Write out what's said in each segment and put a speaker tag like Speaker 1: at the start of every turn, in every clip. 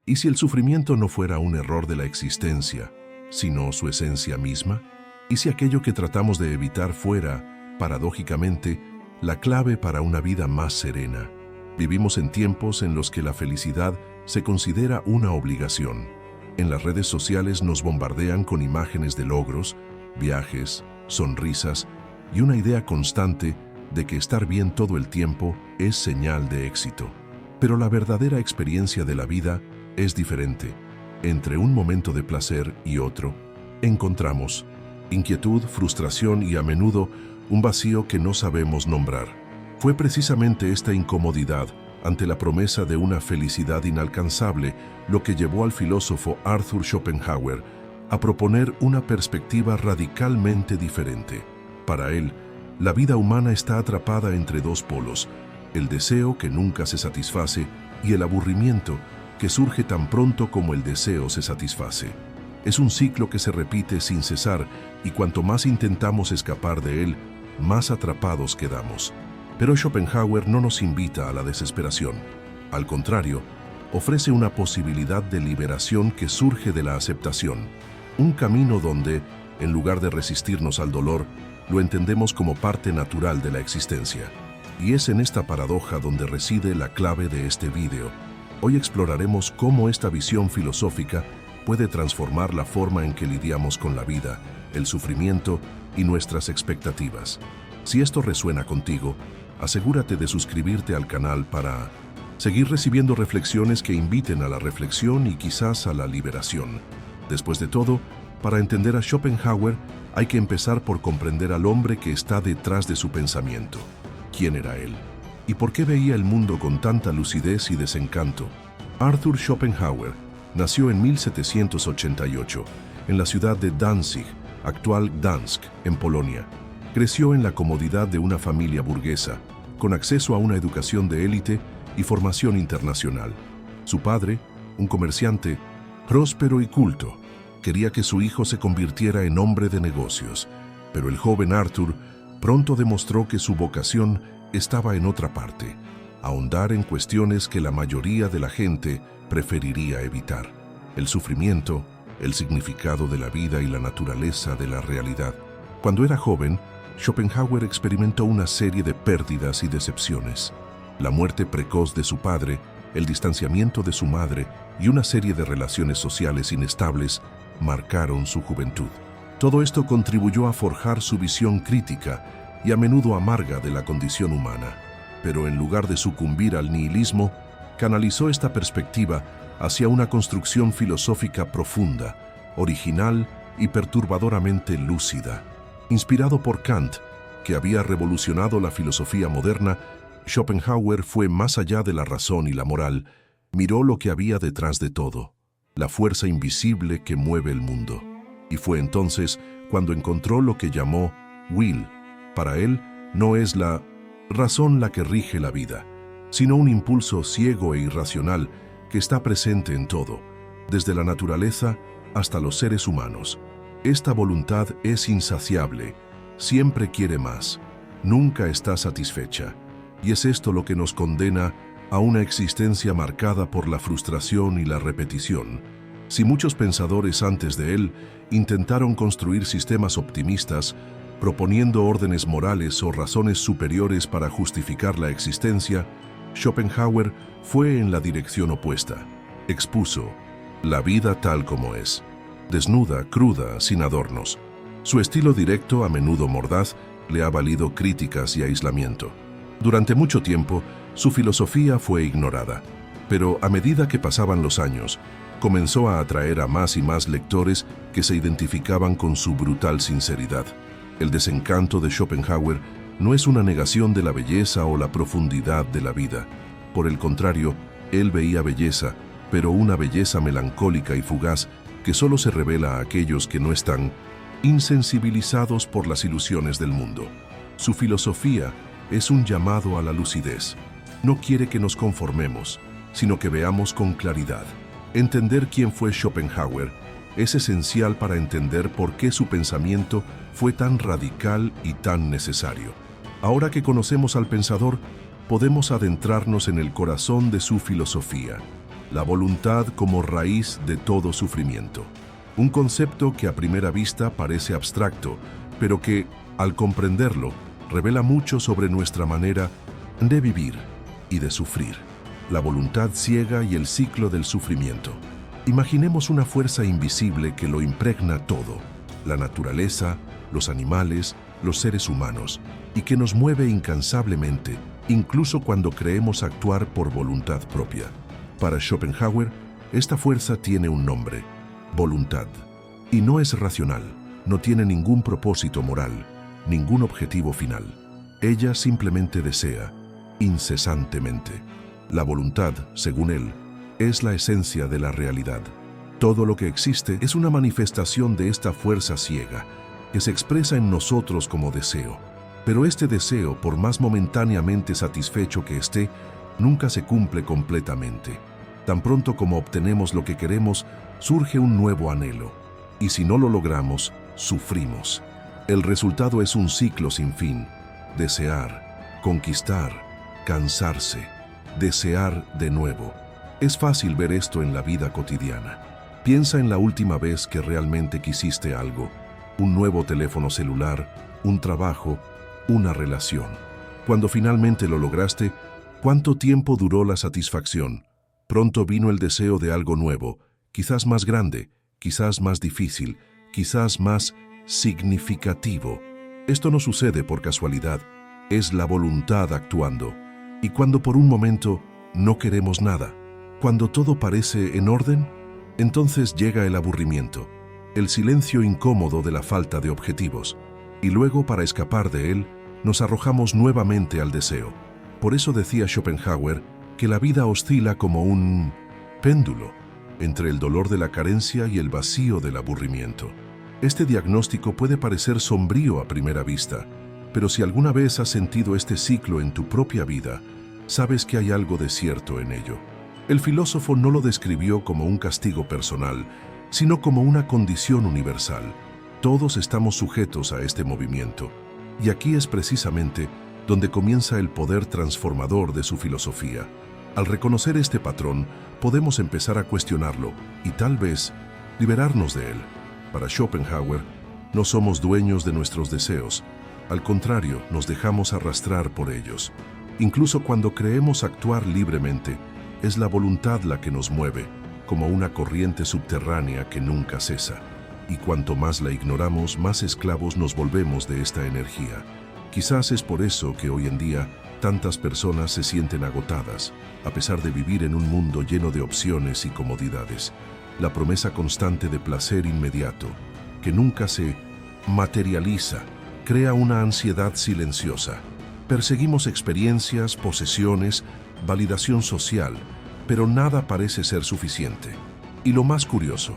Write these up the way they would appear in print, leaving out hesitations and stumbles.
Speaker 1: ¿Y si el sufrimiento no fuera un error de la existencia, sino su esencia misma? ¿Y si aquello que tratamos de evitar fuera, paradójicamente, la clave para una vida más serena? Vivimos en tiempos en los que la felicidad se considera una obligación. En las redes sociales nos bombardean con imágenes de logros, viajes, sonrisas y una idea constante de que estar bien todo el tiempo es señal de éxito. Pero la verdadera experiencia de la vida es diferente. Entre un momento de placer y otro, encontramos inquietud, frustración y a menudo un vacío que no sabemos nombrar. Fue precisamente esta incomodidad ante la promesa de una felicidad inalcanzable lo que llevó al filósofo Arthur Schopenhauer a proponer una perspectiva radicalmente diferente. Para él, la vida humana está atrapada entre dos polos, el deseo que nunca se satisface y el aburrimiento que surge tan pronto como el deseo se satisface. Es un ciclo que se repite sin cesar y cuanto más intentamos escapar de él, más atrapados quedamos. Pero Schopenhauer no nos invita a la desesperación. Al contrario, ofrece una posibilidad de liberación que surge de la aceptación. Un camino donde, en lugar de resistirnos al dolor, lo entendemos como parte natural de la existencia. Y es en esta paradoja donde reside la clave de este vídeo. Hoy exploraremos cómo esta visión filosófica puede transformar la forma en que lidiamos con la vida, el sufrimiento y nuestras expectativas. Si esto resuena contigo, asegúrate de suscribirte al canal para seguir recibiendo reflexiones que inviten a la reflexión y quizás a la liberación. Después de todo, para entender a Schopenhauer, hay que empezar por comprender al hombre que está detrás de su pensamiento. ¿Quién era él? ¿Y por qué veía el mundo con tanta lucidez y desencanto? Arthur Schopenhauer nació en 1788 en la ciudad de Danzig, actual Gdansk, en Polonia. Creció en la comodidad de una familia burguesa, con acceso a una educación de élite y formación internacional. Su padre, un comerciante próspero y culto, quería que su hijo se convirtiera en hombre de negocios, pero el joven Arthur pronto demostró que su vocación estaba en otra parte, ahondar en cuestiones que la mayoría de la gente preferiría evitar: el sufrimiento, el significado de la vida y la naturaleza de la realidad. Cuando era joven, Schopenhauer experimentó una serie de pérdidas y decepciones. La muerte precoz de su padre, el distanciamiento de su madre y una serie de relaciones sociales inestables marcaron su juventud. Todo esto contribuyó a forjar su visión crítica y a menudo amarga de la condición humana. Pero en lugar de sucumbir al nihilismo, canalizó esta perspectiva hacia una construcción filosófica profunda, original y perturbadoramente lúcida. Inspirado por Kant, que había revolucionado la filosofía moderna, Schopenhauer fue más allá de la razón y la moral, miró lo que había detrás de todo, la fuerza invisible que mueve el mundo. Y fue entonces cuando encontró lo que llamó will. Para él, no es la razón la que rige la vida, sino un impulso ciego e irracional que está presente en todo, desde la naturaleza hasta los seres humanos. Esta voluntad es insaciable, siempre quiere más, nunca está satisfecha. Y es esto lo que nos condena a una existencia marcada por la frustración y la repetición. Si muchos pensadores antes de él intentaron construir sistemas optimistas, proponiendo órdenes morales o razones superiores para justificar la existencia, Schopenhauer fue en la dirección opuesta. Expuso la vida tal como es, desnuda, cruda, sin adornos. Su estilo directo, a menudo mordaz, le ha valido críticas y aislamiento. Durante mucho tiempo, su filosofía fue ignorada, pero a medida que pasaban los años, comenzó a atraer a más y más lectores que se identificaban con su brutal sinceridad. El desencanto de Schopenhauer no es una negación de la belleza o la profundidad de la vida. Por el contrario, él veía belleza, pero una belleza melancólica y fugaz que solo se revela a aquellos que no están insensibilizados por las ilusiones del mundo. Su filosofía es un llamado a la lucidez. No quiere que nos conformemos, sino que veamos con claridad. Entender quién fue Schopenhauer es esencial para entender por qué su pensamiento fue tan radical y tan necesario. Ahora que conocemos al pensador, podemos adentrarnos en el corazón de su filosofía. la voluntad como raíz de todo sufrimiento. Un concepto que a primera vista parece abstracto, pero que, al comprenderlo, revela mucho sobre nuestra manera de vivir y de sufrir. La voluntad ciega y el ciclo del sufrimiento. Imaginemos una fuerza invisible que lo impregna todo, la naturaleza, los animales, los seres humanos, y que nos mueve incansablemente, incluso cuando creemos actuar por voluntad propia. Para Schopenhauer, esta fuerza tiene un nombre: voluntad. Y no es racional, no tiene ningún propósito moral, ningún objetivo final. Ella simplemente desea, incesantemente. La voluntad, según él, es la esencia de la realidad. Todo lo que existe es una manifestación de esta fuerza ciega, que se expresa en nosotros como deseo. Pero este deseo, por más momentáneamente satisfecho que esté, nunca se cumple completamente. Tan pronto como obtenemos lo que queremos, surge un nuevo anhelo. Y si no lo logramos, sufrimos. El resultado es un ciclo sin fin. Desear, conquistar, cansarse, desear de nuevo. Es fácil ver esto en la vida cotidiana. Piensa en la última vez que realmente quisiste algo: un nuevo teléfono celular, un trabajo, una relación. Cuando finalmente lo lograste, ¿cuánto tiempo duró la satisfacción? Pronto vino el deseo de algo nuevo, quizás más grande, quizás más difícil, quizás más significativo. Esto no sucede por casualidad, es la voluntad actuando. Y cuando por un momento no queremos nada, cuando todo parece en orden, entonces llega el aburrimiento, el silencio incómodo de la falta de objetivos, y luego, para escapar de él, nos arrojamos nuevamente al deseo. Por eso decía Schopenhauer que la vida oscila como un péndulo entre el dolor de la carencia y el vacío del aburrimiento. Este diagnóstico puede parecer sombrío a primera vista, pero si alguna vez has sentido este ciclo en tu propia vida, sabes que hay algo de cierto en ello. El filósofo no lo describió como un castigo personal, sino como una condición universal. Todos estamos sujetos a este movimiento, y aquí es precisamente donde comienza el poder transformador de su filosofía. Al reconocer este patrón, podemos empezar a cuestionarlo y tal vez liberarnos de él. Para Schopenhauer, no somos dueños de nuestros deseos, al contrario, nos dejamos arrastrar por ellos. Incluso cuando creemos actuar libremente, es la voluntad la que nos mueve, como una corriente subterránea que nunca cesa. Y cuanto más la ignoramos, más esclavos nos volvemos de esta energía. Quizás es por eso que hoy en día tantas personas se sienten agotadas, a pesar de vivir en un mundo lleno de opciones y comodidades. La promesa constante de placer inmediato, que nunca se materializa, crea una ansiedad silenciosa. Perseguimos experiencias, posesiones, validación social, pero nada parece ser suficiente. Y lo más curioso,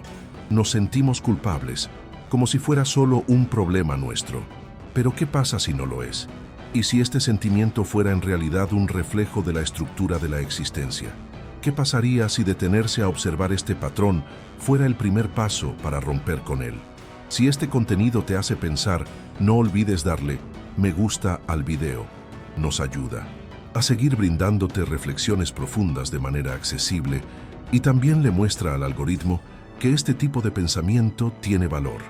Speaker 1: nos sentimos culpables, como si fuera solo un problema nuestro. Pero ¿qué pasa si no lo es? ¿Y si este sentimiento fuera en realidad un reflejo de la estructura de la existencia? ¿Qué pasaría si detenerse a observar este patrón fuera el primer paso para romper con él? Si este contenido te hace pensar, no olvides darle me gusta al video. Nos ayuda a seguir brindándote reflexiones profundas de manera accesible y también le muestra al algoritmo que este tipo de pensamiento tiene valor.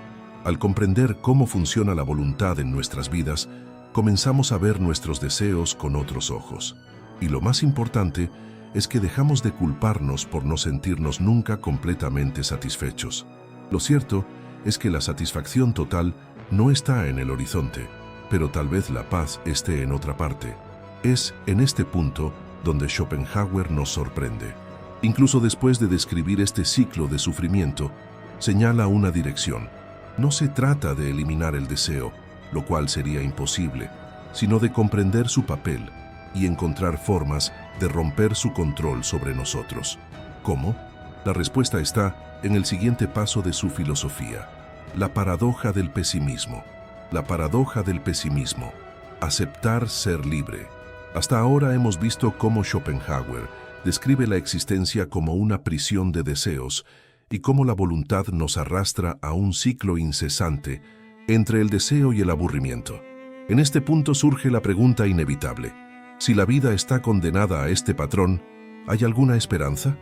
Speaker 1: Al comprender cómo funciona la voluntad en nuestras vidas, comenzamos a ver nuestros deseos con otros ojos. Y lo más importante es que dejamos de culparnos por no sentirnos nunca completamente satisfechos. Lo cierto es que la satisfacción total no está en el horizonte, pero tal vez la paz esté en otra parte. Es en este punto donde Schopenhauer nos sorprende. Incluso después de describir este ciclo de sufrimiento, señala una dirección. No se trata de eliminar el deseo, lo cual sería imposible, sino de comprender su papel y encontrar formas de romper su control sobre nosotros. ¿Cómo? La respuesta está en el siguiente paso de su filosofía: la paradoja del pesimismo. La paradoja del pesimismo. Aceptar ser libre. Hasta ahora hemos visto cómo Schopenhauer describe la existencia como una prisión de deseos y cómo la voluntad nos arrastra a un ciclo incesante entre el deseo y el aburrimiento. En este punto surge la pregunta inevitable: si la vida está condenada a este patrón, ¿hay alguna esperanza?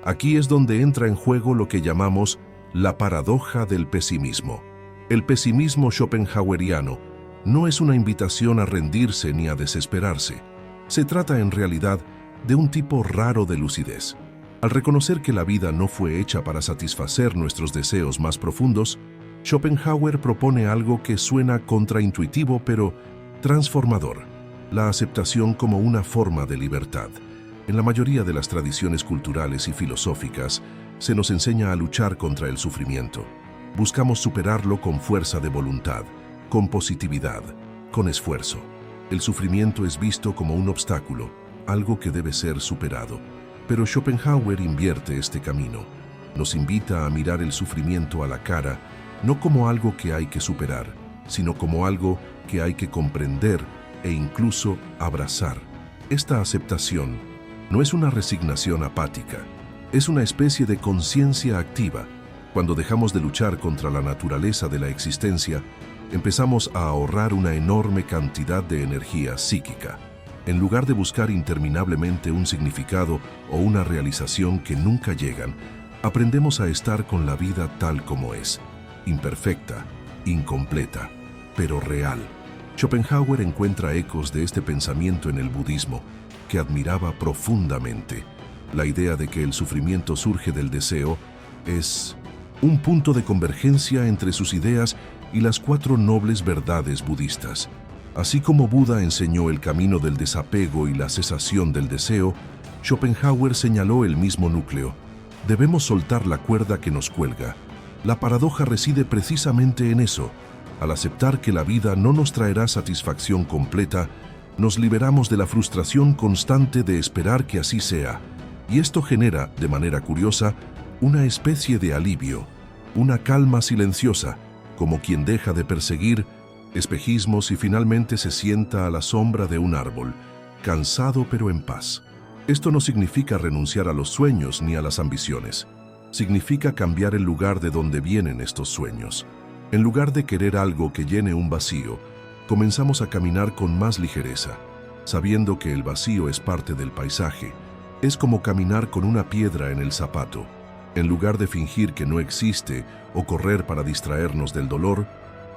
Speaker 1: Aquí es donde entra en juego lo que llamamos la paradoja del pesimismo. El pesimismo schopenhaueriano no es una invitación a rendirse ni a desesperarse. Se trata en realidad de un tipo raro de lucidez. Al reconocer que la vida no fue hecha para satisfacer nuestros deseos más profundos, Schopenhauer propone algo que suena contraintuitivo pero transformador: la aceptación como una forma de libertad. En la mayoría de las tradiciones culturales y filosóficas se nos enseña a luchar contra el sufrimiento. Buscamos superarlo con fuerza de voluntad, con positividad, con esfuerzo. El sufrimiento es visto como un obstáculo, algo que debe ser superado. Pero Schopenhauer invierte este camino. Nos invita a mirar el sufrimiento a la cara, no como algo que hay que superar, sino como algo que hay que comprender e incluso abrazar. Esta aceptación no es una resignación apática, es una especie de conciencia activa. Cuando dejamos de luchar contra la naturaleza de la existencia, empezamos a ahorrar una enorme cantidad de energía psíquica. En lugar de buscar interminablemente un significado o una realización que nunca llegan, aprendemos a estar con la vida tal como es, imperfecta, incompleta, pero real. Schopenhauer encuentra ecos de este pensamiento en el budismo, que admiraba profundamente. La idea de que el sufrimiento surge del deseo es un punto de convergencia entre sus ideas y las 4 nobles verdades budistas. Así como Buda enseñó el camino del desapego y la cesación del deseo, Schopenhauer señaló el mismo núcleo. Debemos soltar la cuerda que nos cuelga. La paradoja reside precisamente en eso. Al aceptar que la vida no nos traerá satisfacción completa, nos liberamos de la frustración constante de esperar que así sea. Y esto genera, de manera curiosa, una especie de alivio, una calma silenciosa, como quien deja de perseguir espejismos y finalmente se sienta a la sombra de un árbol, cansado pero en paz. Esto no significa renunciar a los sueños ni a las ambiciones. Significa cambiar el lugar de donde vienen estos sueños. En lugar de querer algo que llene un vacío, comenzamos a caminar con más ligereza, sabiendo que el vacío es parte del paisaje. Es como caminar con una piedra en el zapato. En lugar de fingir que no existe o correr para distraernos del dolor,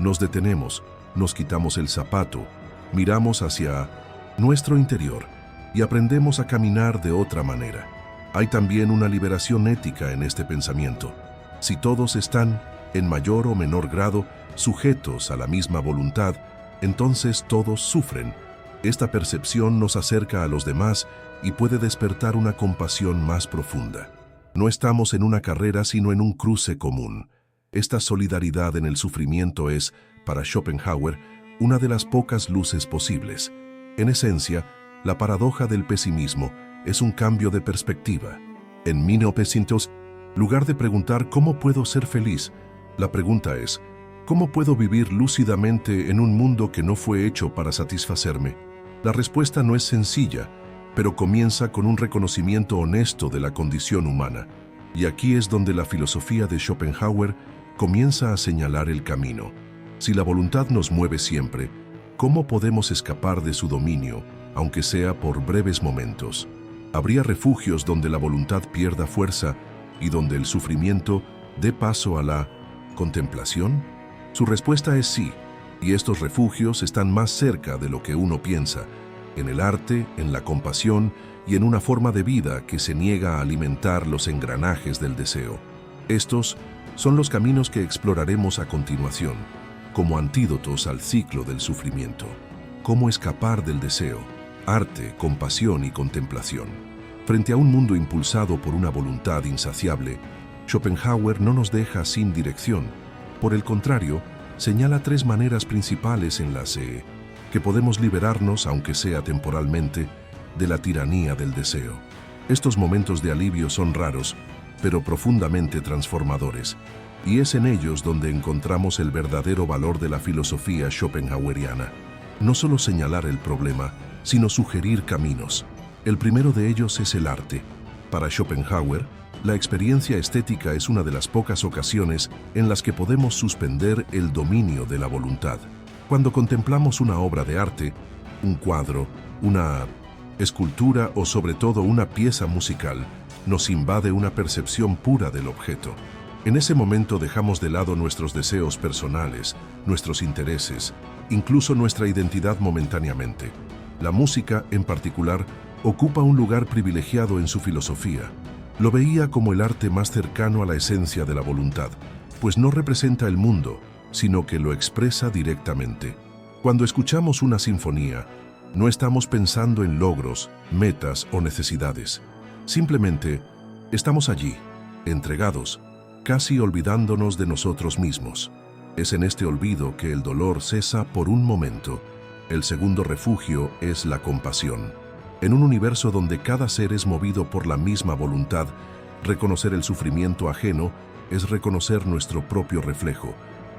Speaker 1: nos detenemos, nos quitamos el zapato, miramos hacia nuestro interior y aprendemos a caminar de otra manera. Hay también una liberación ética en este pensamiento. Si todos están, en mayor o menor grado, sujetos a la misma voluntad, entonces todos sufren. Esta percepción nos acerca a los demás y puede despertar una compasión más profunda. No estamos en una carrera sino en un cruce común. Esta solidaridad en el sufrimiento es, para Schopenhauer, una de las pocas luces posibles. En esencia, la paradoja del pesimismo es un cambio de perspectiva. En 1900, lugar de preguntar ¿cómo puedo ser feliz?, la pregunta es ¿cómo puedo vivir lúcidamente en un mundo que no fue hecho para satisfacerme? La respuesta no es sencilla, pero comienza con un reconocimiento honesto de la condición humana. Y aquí es donde la filosofía de Schopenhauer comienza a señalar el camino. Si la voluntad nos mueve siempre, ¿cómo podemos escapar de su dominio, aunque sea por breves momentos? ¿Habría refugios donde la voluntad pierda fuerza y donde el sufrimiento dé paso a la contemplación? Su respuesta es sí, y estos refugios están más cerca de lo que uno piensa, en el arte, en la compasión y en una forma de vida que se niega a alimentar los engranajes del deseo. Estos son los caminos que exploraremos a continuación, como antídotos al ciclo del sufrimiento. ¿Cómo escapar del deseo? Arte, compasión y contemplación. Frente a un mundo impulsado por una voluntad insaciable, Schopenhauer no nos deja sin dirección. Por el contrario, señala 3 maneras principales en las que podemos liberarnos, aunque sea temporalmente, de la tiranía del deseo. Estos momentos de alivio son raros, pero profundamente transformadores, y es en ellos donde encontramos el verdadero valor de la filosofía schopenhaueriana. No solo señalar el problema, sino sugerir caminos. El primero de ellos es el arte. Para Schopenhauer, la experiencia estética es una de las pocas ocasiones en las que podemos suspender el dominio de la voluntad. Cuando contemplamos una obra de arte, un cuadro, una escultura o sobre todo una pieza musical, nos invade una percepción pura del objeto. En ese momento dejamos de lado nuestros deseos personales, nuestros intereses, incluso nuestra identidad momentáneamente. La música, en particular, ocupa un lugar privilegiado en su filosofía. Lo veía como el arte más cercano a la esencia de la voluntad, pues no representa el mundo, sino que lo expresa directamente. Cuando escuchamos una sinfonía, no estamos pensando en logros, metas o necesidades. Simplemente estamos allí, entregados, casi olvidándonos de nosotros mismos. Es en este olvido que el dolor cesa por un momento. El segundo refugio es la compasión. En un universo donde cada ser es movido por la misma voluntad, reconocer el sufrimiento ajeno es reconocer nuestro propio reflejo.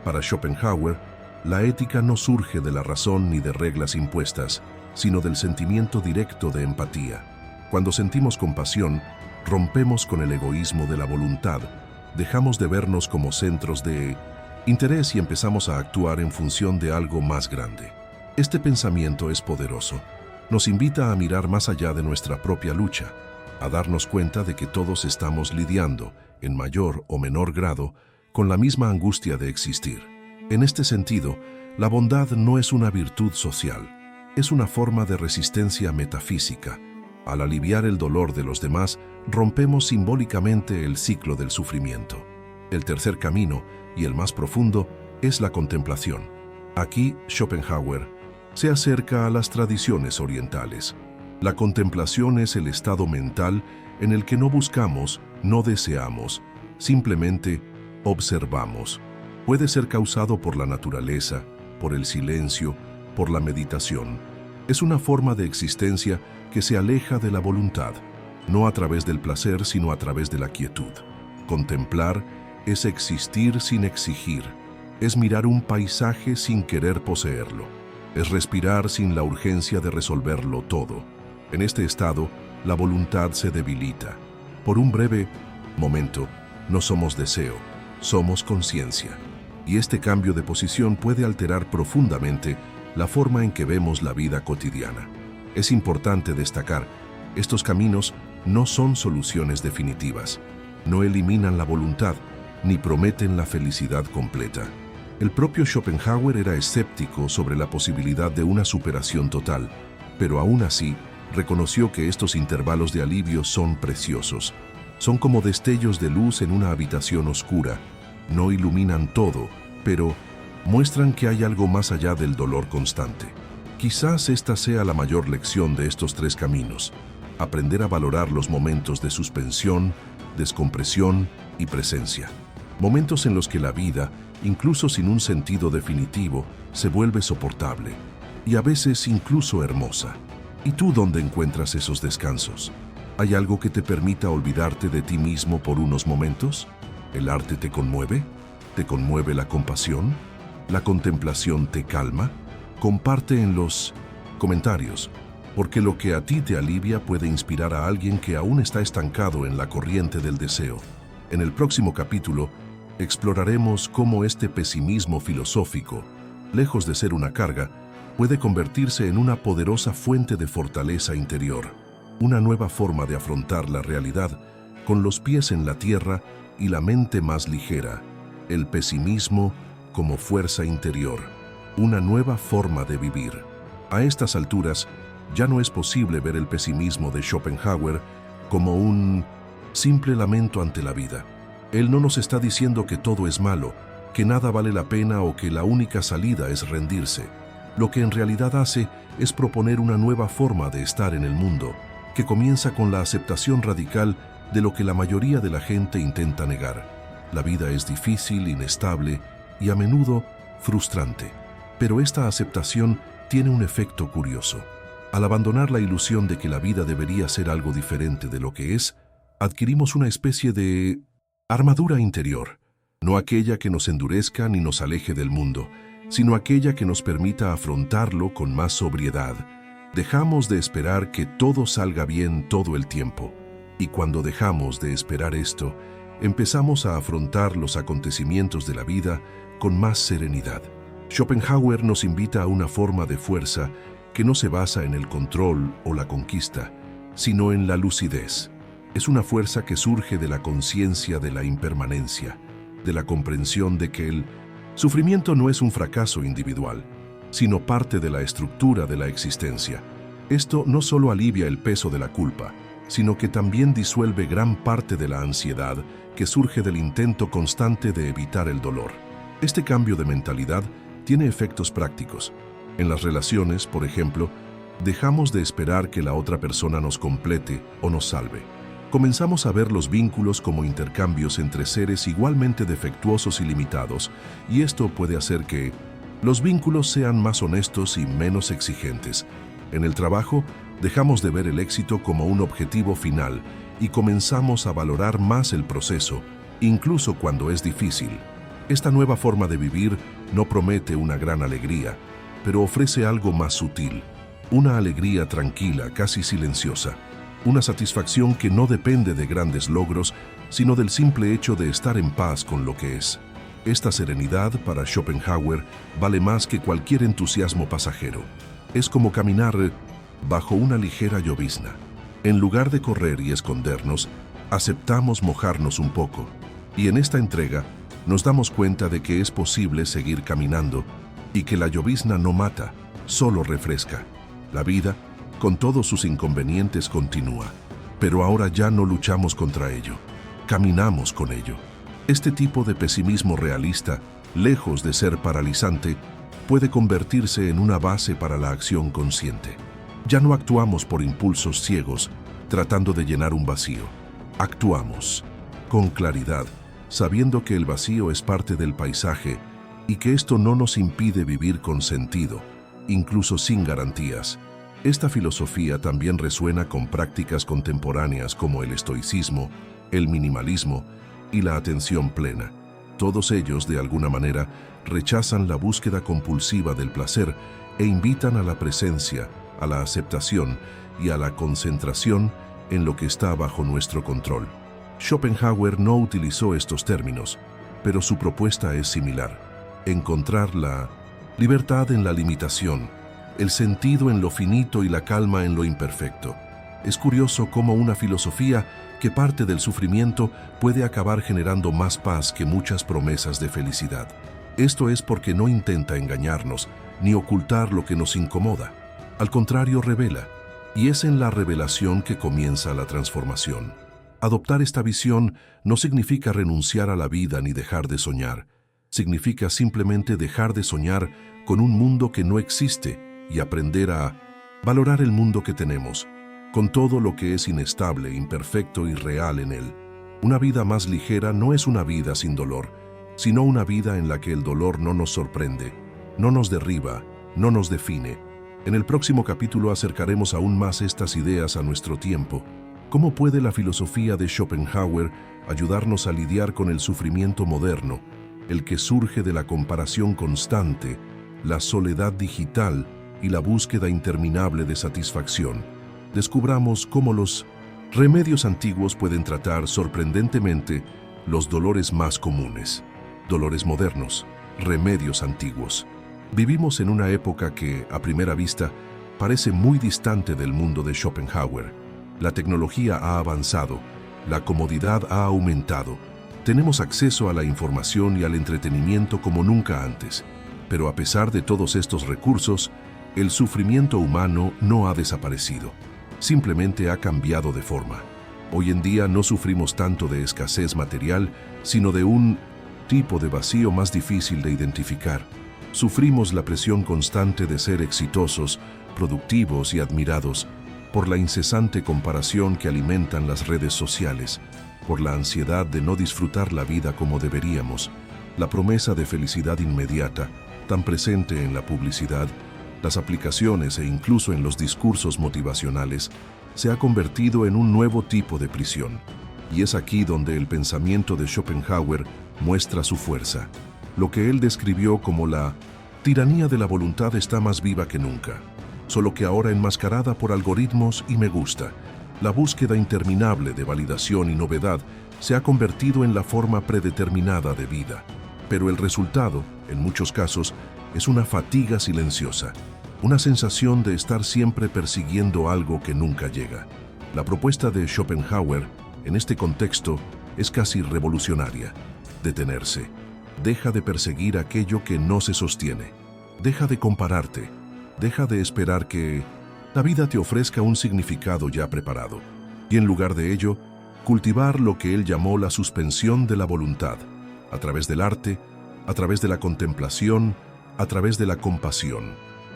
Speaker 1: Para Schopenhauer, la ética no surge de la razón ni de reglas impuestas, sino del sentimiento directo de empatía. Cuando sentimos compasión, rompemos con el egoísmo de la voluntad, dejamos de vernos como centros de interés y empezamos a actuar en función de algo más grande. Este pensamiento es poderoso. Nos invita a mirar más allá de nuestra propia lucha, a darnos cuenta de que todos estamos lidiando, en mayor o menor grado, con la misma angustia de existir. En este sentido, la bondad no es una virtud social, es una forma de resistencia metafísica. Al aliviar el dolor de los demás, rompemos simbólicamente el ciclo del sufrimiento. El tercer camino, y el más profundo, es la contemplación. Aquí, Schopenhauer se acerca a las tradiciones orientales. La contemplación es el estado mental en el que no buscamos, no deseamos, simplemente observamos. Puede ser causado por la naturaleza, por el silencio, por la meditación. Es una forma de existencia que se aleja de la voluntad, no a través del placer, sino a través de la quietud. Contemplar es existir sin exigir, es mirar un paisaje sin querer poseerlo, es respirar sin la urgencia de resolverlo todo. En este estado, la voluntad se debilita. Por un breve momento, no somos deseo, somos conciencia. Y este cambio de posición puede alterar profundamente la forma en que vemos la vida cotidiana. Es importante destacar, estos caminos no son soluciones definitivas, no eliminan la voluntad, ni prometen la felicidad completa. El propio Schopenhauer era escéptico sobre la posibilidad de una superación total, pero aún así reconoció que estos intervalos de alivio son preciosos. Son como destellos de luz en una habitación oscura. No iluminan todo, pero muestran que hay algo más allá del dolor constante. Quizás esta sea la mayor lección de estos tres caminos: aprender a valorar los momentos de suspensión, descompresión y presencia. Momentos en los que la vida, incluso sin un sentido definitivo, se vuelve soportable y a veces incluso hermosa. ¿Y tú dónde encuentras esos descansos? ¿Hay algo que te permita olvidarte de ti mismo por unos momentos? ¿El arte te conmueve? ¿Te conmueve la compasión? ¿La contemplación te calma? Comparte en los comentarios, porque lo que a ti te alivia puede inspirar a alguien que aún está estancado en la corriente del deseo. En el próximo capítulo, exploraremos cómo este pesimismo filosófico, lejos de ser una carga, puede convertirse en una poderosa fuente de fortaleza interior, una nueva forma de afrontar la realidad con los pies en la tierra y la mente más ligera. El pesimismo como fuerza interior, una nueva forma de vivir. A estas alturas, ya no es posible ver el pesimismo de Schopenhauer como un simple lamento ante la vida. Él no nos está diciendo que todo es malo, que nada vale la pena o que la única salida es rendirse. Lo que en realidad hace es proponer una nueva forma de estar en el mundo, que comienza con la aceptación radical de lo que la mayoría de la gente intenta negar. La vida es difícil, inestable y a menudo frustrante. Pero esta aceptación tiene un efecto curioso. Al abandonar la ilusión de que la vida debería ser algo diferente de lo que es, adquirimos una especie de armadura interior, no aquella que nos endurezca ni nos aleje del mundo, sino aquella que nos permita afrontarlo con más sobriedad. Dejamos de esperar que todo salga bien todo el tiempo, y cuando dejamos de esperar esto, empezamos a afrontar los acontecimientos de la vida con más serenidad. Schopenhauer nos invita a una forma de fuerza que no se basa en el control o la conquista, sino en la lucidez. Es una fuerza que surge de la conciencia de la impermanencia, de la comprensión de que el sufrimiento no es un fracaso individual, sino parte de la estructura de la existencia. Esto no solo alivia el peso de la culpa, sino que también disuelve gran parte de la ansiedad que surge del intento constante de evitar el dolor. Este cambio de mentalidad tiene efectos prácticos. En las relaciones, por ejemplo, dejamos de esperar que la otra persona nos complete o nos salve. Comenzamos a ver los vínculos como intercambios entre seres igualmente defectuosos y limitados, y esto puede hacer que los vínculos sean más honestos y menos exigentes. En el trabajo, dejamos de ver el éxito como un objetivo final y comenzamos a valorar más el proceso, incluso cuando es difícil. Esta nueva forma de vivir no promete una gran alegría, pero ofrece algo más sutil, una alegría tranquila, casi silenciosa. Una satisfacción que no depende de grandes logros, sino del simple hecho de estar en paz con lo que es. Esta serenidad, para Schopenhauer, vale más que cualquier entusiasmo pasajero. Es como caminar bajo una ligera llovizna. En lugar de correr y escondernos, aceptamos mojarnos un poco. Y en esta entrega, nos damos cuenta de que es posible seguir caminando y que la llovizna no mata, solo refresca. La vida, con todos sus inconvenientes, continúa, pero ahora ya no luchamos contra ello, caminamos con ello. Este tipo de pesimismo realista, lejos de ser paralizante, puede convertirse en una base para la acción consciente. Ya no actuamos por impulsos ciegos, tratando de llenar un vacío. Actuamos con claridad, sabiendo que el vacío es parte del paisaje y que esto no nos impide vivir con sentido, incluso sin garantías. Esta filosofía también resuena con prácticas contemporáneas como el estoicismo, el minimalismo y la atención plena. Todos ellos, de alguna manera, rechazan la búsqueda compulsiva del placer e invitan a la presencia, a la aceptación y a la concentración en lo que está bajo nuestro control. Schopenhauer no utilizó estos términos, pero su propuesta es similar: encontrar la libertad en la limitación, el sentido en lo finito y la calma en lo imperfecto. Es curioso cómo una filosofía que parte del sufrimiento puede acabar generando más paz que muchas promesas de felicidad. Esto es porque no intenta engañarnos ni ocultar lo que nos incomoda. Al contrario, revela, y es en la revelación que comienza la transformación. Adoptar esta visión no significa renunciar a la vida ni dejar de soñar. Significa simplemente dejar de soñar con un mundo que no existe y aprender a valorar el mundo que tenemos, con todo lo que es inestable, imperfecto y real en él. Una vida más ligera no es una vida sin dolor, sino una vida en la que el dolor no nos sorprende, no nos derriba, no nos define. En el próximo capítulo acercaremos aún más estas ideas a nuestro tiempo. ¿Cómo puede la filosofía de Schopenhauer ayudarnos a lidiar con el sufrimiento moderno, el que surge de la comparación constante, la soledad digital y la búsqueda interminable de satisfacción? Descubramos cómo los remedios antiguos pueden tratar sorprendentemente los dolores más comunes. Dolores modernos, remedios antiguos. Vivimos en una época que, a primera vista, parece muy distante del mundo de Schopenhauer. La tecnología ha avanzado, la comodidad ha aumentado. Tenemos acceso a la información y al entretenimiento como nunca antes. Pero a pesar de todos estos recursos, el sufrimiento humano no ha desaparecido. Simplemente ha cambiado de forma. Hoy en día no sufrimos tanto de escasez material, sino de un tipo de vacío más difícil de identificar. Sufrimos la presión constante de ser exitosos, productivos y admirados, por la incesante comparación que alimentan las redes sociales, por la ansiedad de no disfrutar la vida como deberíamos, la promesa de felicidad inmediata, tan presente en la publicidad, las aplicaciones e incluso en los discursos motivacionales, se ha convertido en un nuevo tipo de prisión. Y es aquí donde el pensamiento de Schopenhauer muestra su fuerza. Lo que él describió como la tiranía de la voluntad está más viva que nunca, solo que ahora enmascarada por algoritmos y me gusta. La búsqueda interminable de validación y novedad se ha convertido en la forma predeterminada de vida. Pero el resultado, en muchos casos, es una fatiga silenciosa, una sensación de estar siempre persiguiendo algo que nunca llega. La propuesta de Schopenhauer en este contexto, es casi revolucionaria. Detenerse. Deja de perseguir aquello que no se sostiene. Deja de compararte. Deja de esperar que la vida te ofrezca un significado ya preparado. Y en lugar de ello, cultivar lo que él llamó la suspensión de la voluntad, a través del arte, a través de la contemplación, a través de la compasión.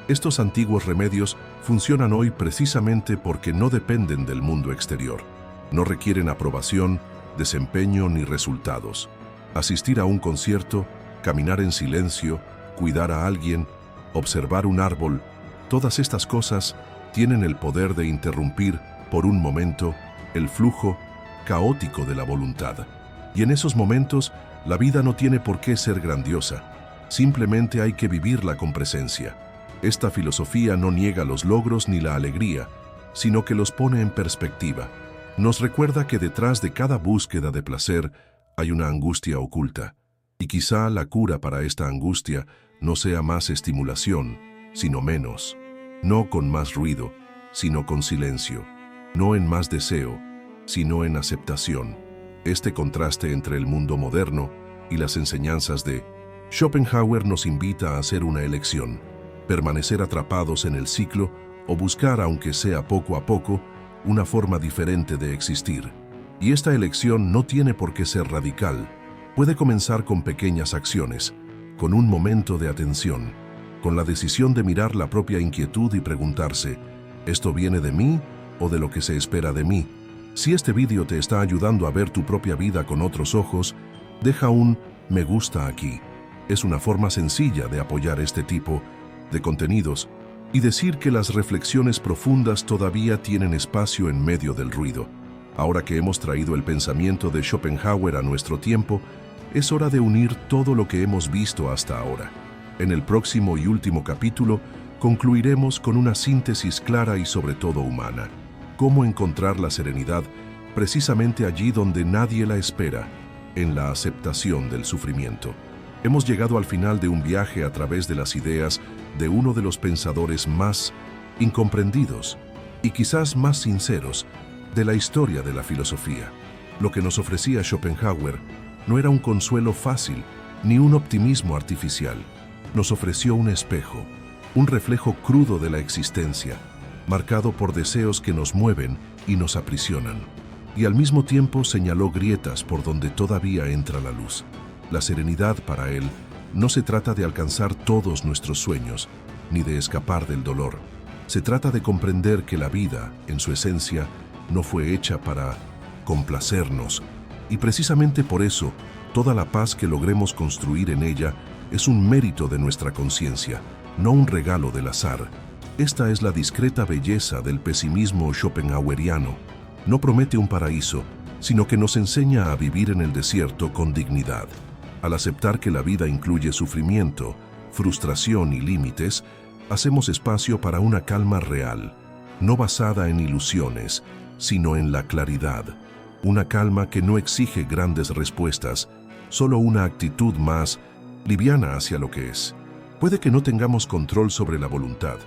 Speaker 1: Estos antiguos remedios funcionan hoy precisamente porque no dependen del mundo exterior. No requieren aprobación, desempeño ni resultados. Asistir a un concierto, caminar en silencio, cuidar a alguien, observar un árbol, todas estas cosas tienen el poder de interrumpir, por un momento, el flujo caótico de la voluntad. Y en esos momentos, la vida no tiene por qué ser grandiosa. Simplemente hay que vivirla con presencia. Esta filosofía no niega los logros ni la alegría, sino que los pone en perspectiva. Nos recuerda que detrás de cada búsqueda de placer hay una angustia oculta. Y quizá la cura para esta angustia no sea más estimulación, sino menos. No con más ruido, sino con silencio. No en más deseo, sino en aceptación. Este contraste entre el mundo moderno y las enseñanzas de Schopenhauer nos invita a hacer una elección: permanecer atrapados en el ciclo o buscar, aunque sea poco a poco, una forma diferente de existir. Y esta elección no tiene por qué ser radical. Puede comenzar con pequeñas acciones, con un momento de atención, con la decisión de mirar la propia inquietud y preguntarse, ¿esto viene de mí o de lo que se espera de mí? Si este vídeo te está ayudando a ver tu propia vida con otros ojos, deja un me gusta aquí. Es una forma sencilla de apoyar este tipo de contenidos y decir que las reflexiones profundas todavía tienen espacio en medio del ruido. Ahora que hemos traído el pensamiento de Schopenhauer a nuestro tiempo, es hora de unir todo lo que hemos visto hasta ahora. En el próximo y último capítulo, concluiremos con una síntesis clara y sobre todo humana. Cómo encontrar la serenidad precisamente allí donde nadie la espera, en la aceptación del sufrimiento. Hemos llegado al final de un viaje a través de las ideas de uno de los pensadores más incomprendidos y quizás más sinceros de la historia de la filosofía. Lo que nos ofrecía Schopenhauer no era un consuelo fácil ni un optimismo artificial. Nos ofreció un espejo, un reflejo crudo de la existencia, marcado por deseos que nos mueven y nos aprisionan. Y al mismo tiempo señaló grietas por donde todavía entra la luz. La serenidad para él no se trata de alcanzar todos nuestros sueños, ni de escapar del dolor. Se trata de comprender que la vida, en su esencia, no fue hecha para complacernos, y precisamente por eso, toda la paz que logremos construir en ella es un mérito de nuestra conciencia, no un regalo del azar. Esta es la discreta belleza del pesimismo schopenhaueriano. No promete un paraíso, sino que nos enseña a vivir en el desierto con dignidad. Al aceptar que la vida incluye sufrimiento, frustración y límites, hacemos espacio para una calma real, no basada en ilusiones, sino en la claridad. Una calma que no exige grandes respuestas, solo una actitud más liviana hacia lo que es. Puede que no tengamos control sobre la voluntad,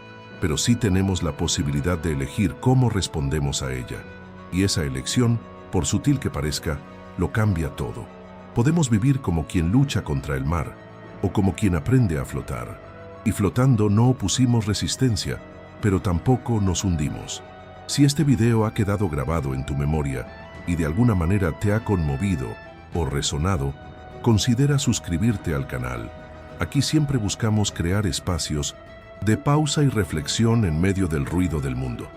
Speaker 1: pero sí tenemos la posibilidad de elegir cómo respondemos a ella. Y esa elección, por sutil que parezca, lo cambia todo. Podemos vivir como quien lucha contra el mar, o como quien aprende a flotar. Y flotando no opusimos resistencia, pero tampoco nos hundimos. Si este video ha quedado grabado en tu memoria y de alguna manera te ha conmovido o resonado, considera suscribirte al canal. Aquí siempre buscamos crear espacios de pausa y reflexión en medio del ruido del mundo.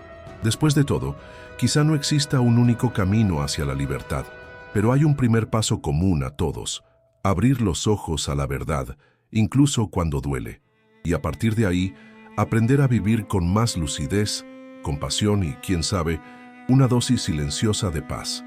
Speaker 1: Después de todo, quizá no exista un único camino hacia la libertad, pero hay un primer paso común a todos: abrir los ojos a la verdad, incluso cuando duele. Y a partir de ahí, aprender a vivir con más lucidez, compasión y, quién sabe, una dosis silenciosa de paz.